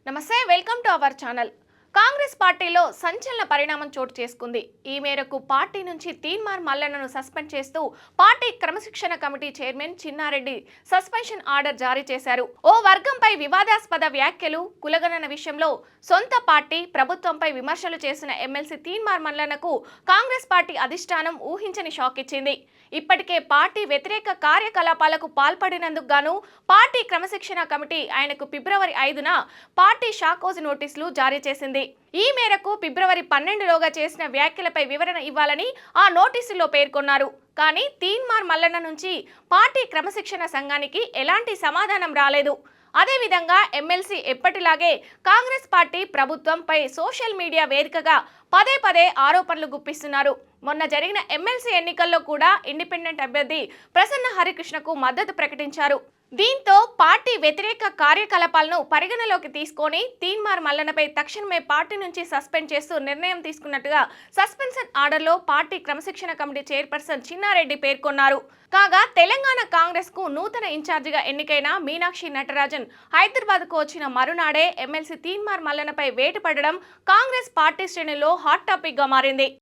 నమస్తే, welcome to our channel. Congress పార్టీలో సంచలన పరిణామం చోటు చేసుకుంది. ఈ మేరకు పార్టీ నుంచి తీన్మార్ మల్లన్నను సస్పెండ్ చేస్తూ పార్టీ క్రమశిక్షణ committee chairman Chinna Reddy suspension order జారీ చేశారు. ఓ వర్గంపై వివాదాస్పద వ్యాఖ్యలు, కులగణన విషయంలో సొంత పార్టీ ప్రభుత్వంపై విమర్శలు చేసిన ఎమ్మెల్సీ తీన్మార్ మల్లన్నకు కాంగ్రెస్ పార్టీ అధిష్టానం ఊహించని షాక్ ఇచ్చింది. ఇప్పటికే పార్టీ వ్యతిరేక కార్యకలాపాలకు పాల్పడినందుకు గాను పార్టీ క్రమశిక్షణ కమిటీ ఆయనకు ఫిబ్రవరి 5న పార్టీ షాకోజ్ నోటీసులు జారీ చేసింది. ఈ మేరకు ఫిబ్రవరి 12లోగా చేసిన వ్యాఖ్యలపై వివరణ ఇవ్వాలని ఆ నోటీసులో పేర్కొన్నారు. కానీ తీన్మార్ మల్లన్న నుంచి పార్టీ క్రమశిక్షణ సంఘానికి ఎలాంటి సమాధానం రాలేదు. అదేవిధంగా ఎమ్మెల్సీ ఎప్పటిలాగే కాంగ్రెస్ పార్టీ ప్రభుత్వంపై సోషల్ మీడియా వేదికగా పదే పదే ఆరోపణలు గుప్పిస్తున్నారు. మొన్న జరిగిన ఎమ్మెల్సీ ఎన్నికల్లో కూడా ఇండిపెండెంట్ అభ్యర్థి ప్రసన్న హరికృష్ణకు మద్దతు ప్రకటించారు. దీంతో పార్టీ వ్యతిరేక కార్యకలాపాలను పరిగణలోకి తీసుకొని తీన్మార్ మల్లన్నపై తక్షణమే పార్టీ నుంచి సస్పెండ్ చేస్తూ నిర్ణయం తీసుకున్నట్టుగా సస్పెన్షన్ ఆర్డర్లో పార్టీ క్రమశిక్షణ కమిటీ చైర్పర్సన్ చిన్నారెడ్డి పేర్కొన్నారు. కాగా తెలంగాణ కాంగ్రెస్ కు నూతన ఇన్ఛార్జిగా ఎన్నికైన మీనాక్షి నటరాజన్ హైదరాబాద్ కు వచ్చిన మరునాడే ఎమ్మెల్సీ తీన్మార్ మల్లన్నపై వేటు పడడం కాంగ్రెస్ పార్టీ శ్రేణుల్లో హాట్ టాపిక్ గా మారింది.